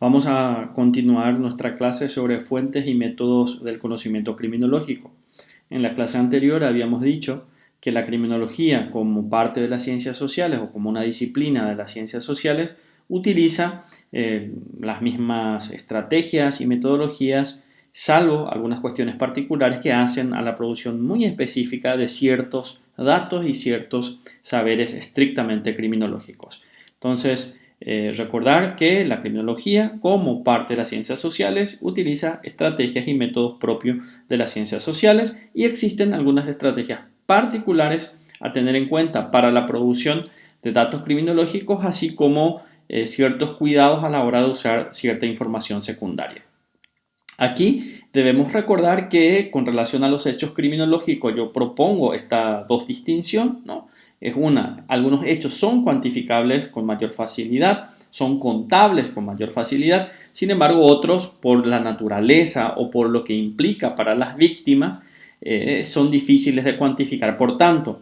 Vamos a continuar nuestra clase sobre fuentes y métodos del conocimiento criminológico. En la clase anterior habíamos dicho que la criminología, como parte de las ciencias sociales o como una disciplina de las ciencias sociales, utiliza las mismas estrategias y metodologías, salvo algunas cuestiones particulares que hacen a la producción muy específica de ciertos datos y ciertos saberes estrictamente criminológicos. Entonces, recordar que la criminología, como parte de las ciencias sociales, utiliza estrategias y métodos propios de las ciencias sociales y existen algunas estrategias particulares a tener en cuenta para la producción de datos criminológicos, así como ciertos cuidados a la hora de usar cierta información secundaria. Aquí debemos recordar que con relación a los hechos criminológicos yo propongo esta dos distinción, ¿no? Es una, algunos hechos son cuantificables con mayor facilidad, son contables con mayor facilidad, sin embargo otros por la naturaleza o por lo que implica para las víctimas son difíciles de cuantificar. Por tanto,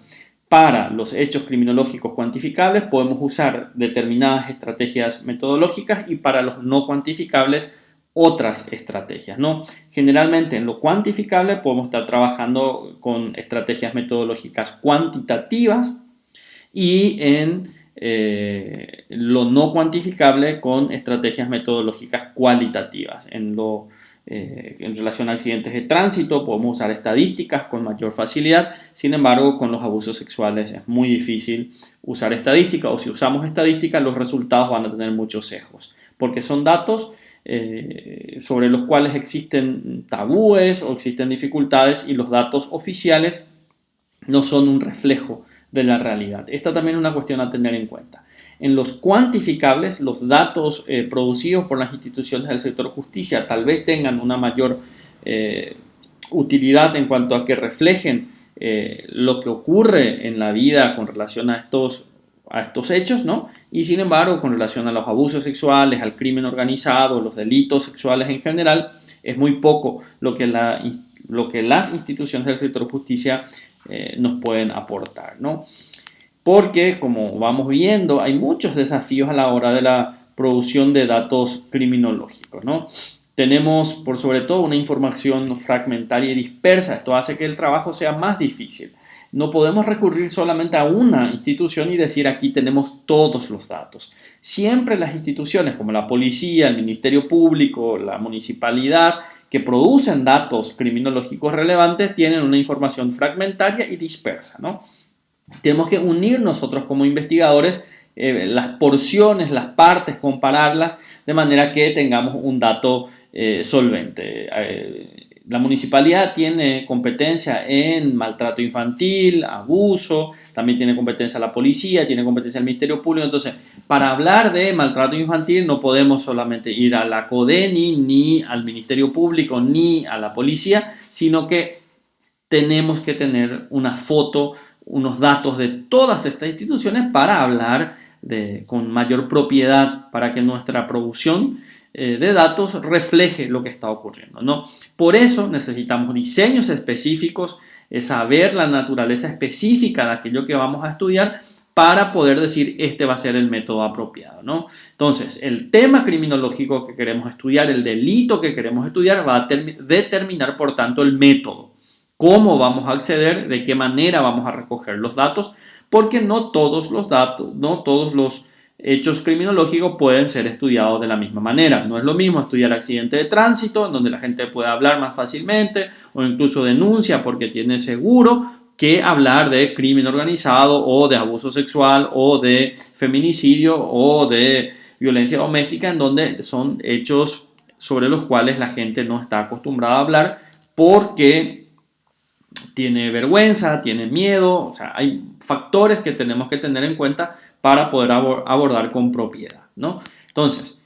para los hechos criminológicos cuantificables podemos usar determinadas estrategias metodológicas y para los no cuantificables otras estrategias, ¿no? Generalmente en lo cuantificable podemos estar trabajando con estrategias metodológicas cuantitativas y en lo no cuantificable con estrategias metodológicas cualitativas. En relación a accidentes de tránsito podemos usar estadísticas con mayor facilidad, sin embargo con los abusos sexuales es muy difícil usar estadística, o si usamos estadística los resultados van a tener muchos sesgos, porque son datos sobre los cuales existen tabúes o existen dificultades y los datos oficiales no son un reflejo de la realidad. Esta también es una cuestión a tener en cuenta. En los cuantificables, los datos producidos por las instituciones del sector justicia tal vez tengan una mayor utilidad en cuanto a que reflejen lo que ocurre en la vida con relación a estos hechos, ¿no? Y sin embargo, con relación a los abusos sexuales, al crimen organizado, los delitos sexuales en general, es muy poco lo que las instituciones del sector justicia nos pueden aportar, ¿no? Porque, como vamos viendo, hay muchos desafíos a la hora de la producción de datos criminológicos, ¿no? Tenemos, por sobre todo, una información fragmentaria y dispersa. Esto hace que el trabajo sea más difícil. No podemos recurrir solamente a una institución y decir aquí tenemos todos los datos. Siempre las instituciones como la policía, el Ministerio Público, la municipalidad, que producen datos criminológicos relevantes, tienen una información fragmentaria y dispersa, ¿no? Tenemos que unir nosotros como investigadores las porciones, las partes, compararlas de manera que tengamos un dato solvente. La municipalidad tiene competencia en maltrato infantil, abuso, también tiene competencia la policía, tiene competencia el Ministerio Público. Entonces, para hablar de maltrato infantil no podemos solamente ir a la CODENI, ni al Ministerio Público, ni a la policía, sino que tenemos que tener una foto, unos datos de todas estas instituciones para hablar con mayor propiedad, para que nuestra producción de datos refleje lo que está ocurriendo, ¿no? Por eso necesitamos diseños específicos, saber la naturaleza específica de aquello que vamos a estudiar para poder decir este va a ser el método apropiado, ¿no? Entonces, el tema criminológico que queremos estudiar, el delito que queremos estudiar va a determinar, por tanto, el método. ¿Cómo vamos a acceder? ¿De qué manera vamos a recoger los datos? Porque no todos los datos, no todos los hechos criminológicos pueden ser estudiados de la misma manera. No es lo mismo estudiar accidente de tránsito, en donde la gente puede hablar más fácilmente, o incluso denuncia porque tiene seguro, que hablar de crimen organizado o de abuso sexual o de feminicidio o de violencia doméstica, en donde son hechos sobre los cuales la gente no está acostumbrada a hablar porque tiene vergüenza, tiene miedo. O sea, hay factores que tenemos que tener en cuenta para poder abordar con propiedad, ¿no? Entonces,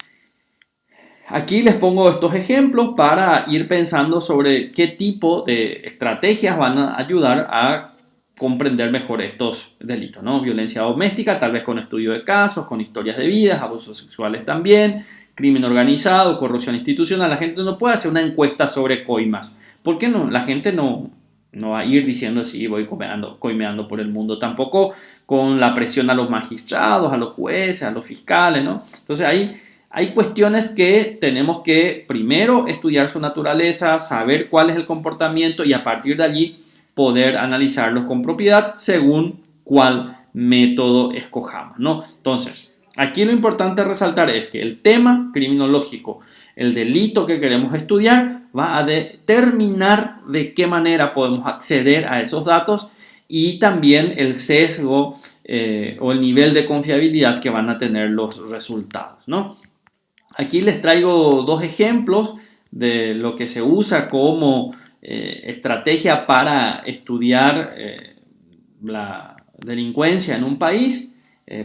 aquí les pongo estos ejemplos para ir pensando sobre qué tipo de estrategias van a ayudar a comprender mejor estos delitos, ¿no? Violencia doméstica, tal vez con estudio de casos, con historias de vidas, abusos sexuales también, crimen organizado, corrupción institucional. La gente no puede hacer una encuesta sobre coimas. ¿Por qué no? La gente no va a ir diciendo sí, voy coimeando por el mundo. Tampoco con la presión a los magistrados, a los jueces, a los fiscales, ¿no? Entonces hay cuestiones que tenemos que primero estudiar su naturaleza, saber cuál es el comportamiento y a partir de allí poder analizarlos con propiedad según cuál método escojamos, ¿no? Entonces, aquí lo importante resaltar es que el tema criminológico, el delito que queremos estudiar, va a determinar de qué manera podemos acceder a esos datos y también el sesgo o el nivel de confiabilidad que van a tener los resultados, ¿no? Aquí les traigo dos ejemplos de lo que se usa como estrategia para estudiar la delincuencia en un país.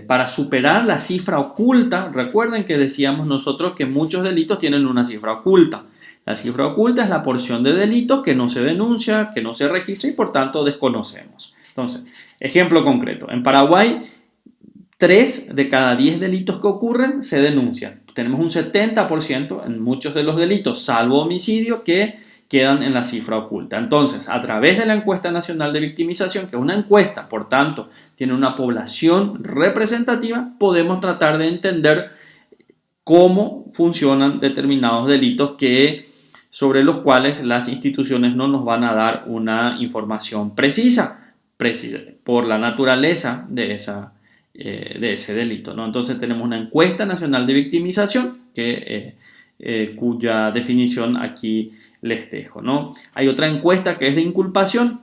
Para superar la cifra oculta, recuerden que decíamos nosotros que muchos delitos tienen una cifra oculta. La cifra oculta es la porción de delitos que no se denuncia, que no se registra y por tanto desconocemos. Entonces, ejemplo concreto. En Paraguay, 3 de cada 10 delitos que ocurren se denuncian. Tenemos un 70% en muchos de los delitos, salvo homicidio, que quedan en la cifra oculta. Entonces, a través de la encuesta nacional de victimización, que es una encuesta, por tanto, tiene una población representativa, podemos tratar de entender cómo funcionan determinados delitos sobre los cuales las instituciones no nos van a dar una información precisa por la naturaleza de ese delito, ¿no? Entonces tenemos una encuesta nacional de victimización cuya definición aquí les dejo, ¿no? Hay otra encuesta que es de inculpación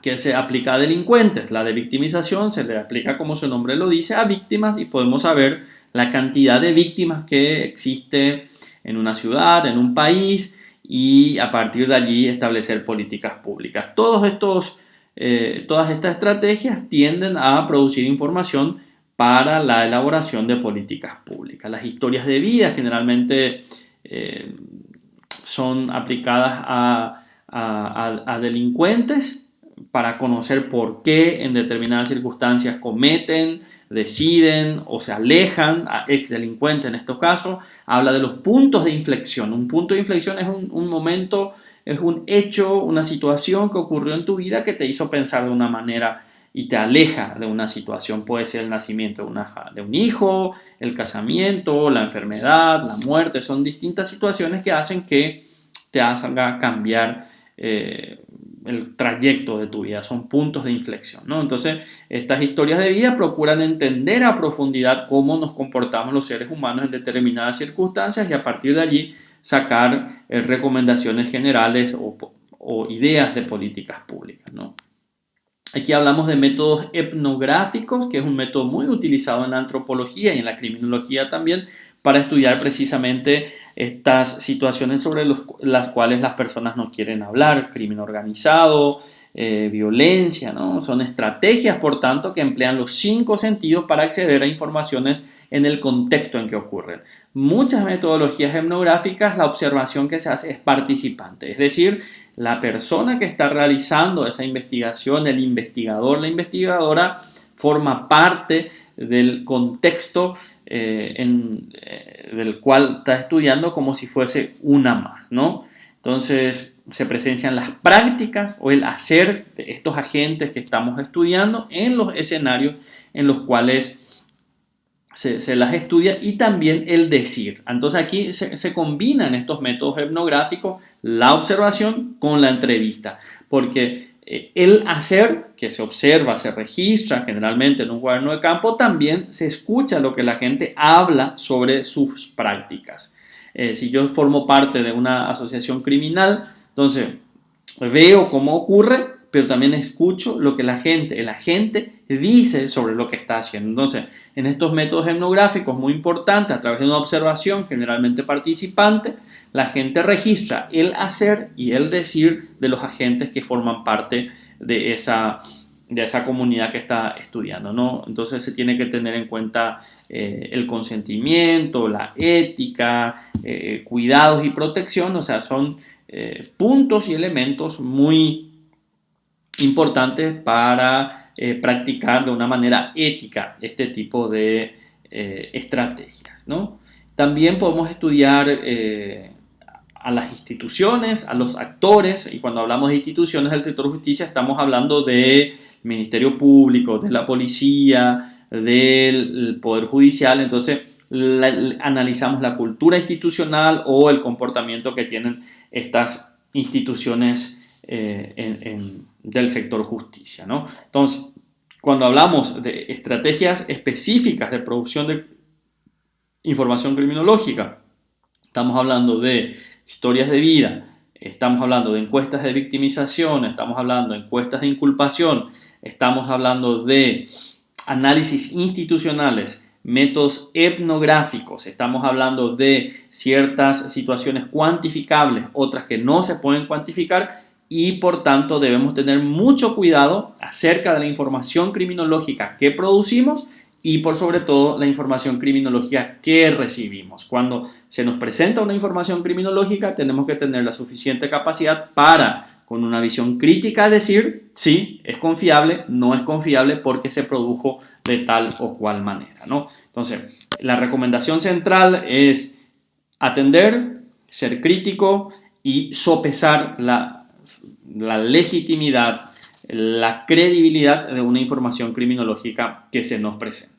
que se aplica a delincuentes. La de victimización se le aplica, como su nombre lo dice, a víctimas y podemos saber la cantidad de víctimas que existe en una ciudad, en un país y a partir de allí establecer políticas públicas. Todas estas estrategias tienden a producir información para la elaboración de políticas públicas. Las historias de vida generalmente son aplicadas a delincuentes para conocer por qué en determinadas circunstancias cometen, deciden o se alejan a exdelincuentes en estos casos. Habla de los puntos de inflexión. Un punto de inflexión es un momento, es un hecho, una situación que ocurrió en tu vida que te hizo pensar de una manera y te aleja de una situación. Puede ser el nacimiento de un hijo, el casamiento, la enfermedad, la muerte. Son distintas situaciones que hacen que te haga cambiar el trayecto de tu vida. Son puntos de inflexión, ¿no? Entonces, estas historias de vida procuran entender a profundidad cómo nos comportamos los seres humanos en determinadas circunstancias y a partir de allí sacar recomendaciones generales o ideas de políticas públicas, ¿no? Aquí hablamos de métodos etnográficos, que es un método muy utilizado en la antropología y en la criminología también, para estudiar precisamente estas situaciones sobre las cuales las personas no quieren hablar, crimen organizado, violencia, ¿no? Son estrategias, por tanto, que emplean los 5 sentidos para acceder a informaciones en el contexto en que ocurren. Muchas metodologías etnográficas, la observación que se hace es participante, es decir, la persona que está realizando esa investigación, el investigador, la investigadora, forma parte del contexto del cual está estudiando como si fuese una más, ¿no? Entonces se presencian las prácticas o el hacer de estos agentes que estamos estudiando en los escenarios en los cuales se las estudia y también el decir. Entonces aquí se combinan estos métodos etnográficos, la observación con la entrevista, porque el hacer, que se observa, se registra generalmente en un cuaderno de campo, también se escucha lo que la gente habla sobre sus prácticas. Si yo formo parte de una asociación criminal, entonces veo cómo ocurre, pero también escucho lo que el agente dice sobre lo que está haciendo. Entonces, en estos métodos etnográficos, muy importante, a través de una observación generalmente participante, la gente registra el hacer y el decir de los agentes que forman parte de esa comunidad que está estudiando, ¿no? Entonces se tiene que tener en cuenta el consentimiento, la ética, cuidados y protección, o sea, son puntos y elementos muy importantes para practicar de una manera ética este tipo de estrategias, ¿no? También podemos estudiar a las instituciones, a los actores, y cuando hablamos de instituciones del sector justicia estamos hablando del Ministerio Público, de la policía, del Poder Judicial. Entonces, analizamos la cultura institucional o el comportamiento que tienen estas instituciones del sector justicia, ¿no? Entonces, cuando hablamos de estrategias específicas de producción de información criminológica, estamos hablando de historias de vida, estamos hablando de encuestas de victimización, estamos hablando de encuestas de inculpación, estamos hablando de análisis institucionales, métodos etnográficos, estamos hablando de ciertas situaciones cuantificables, otras que no se pueden cuantificar y por tanto debemos tener mucho cuidado acerca de la información criminológica que producimos y por sobre todo la información criminológica que recibimos. Cuando se nos presenta una información criminológica tenemos que tener la suficiente capacidad para, con una visión crítica, decir sí, es confiable, no es confiable porque se produjo de tal o cual manera, ¿no? Entonces, la recomendación central es atender, ser crítico y sopesar la legitimidad, la credibilidad de una información criminológica que se nos presenta.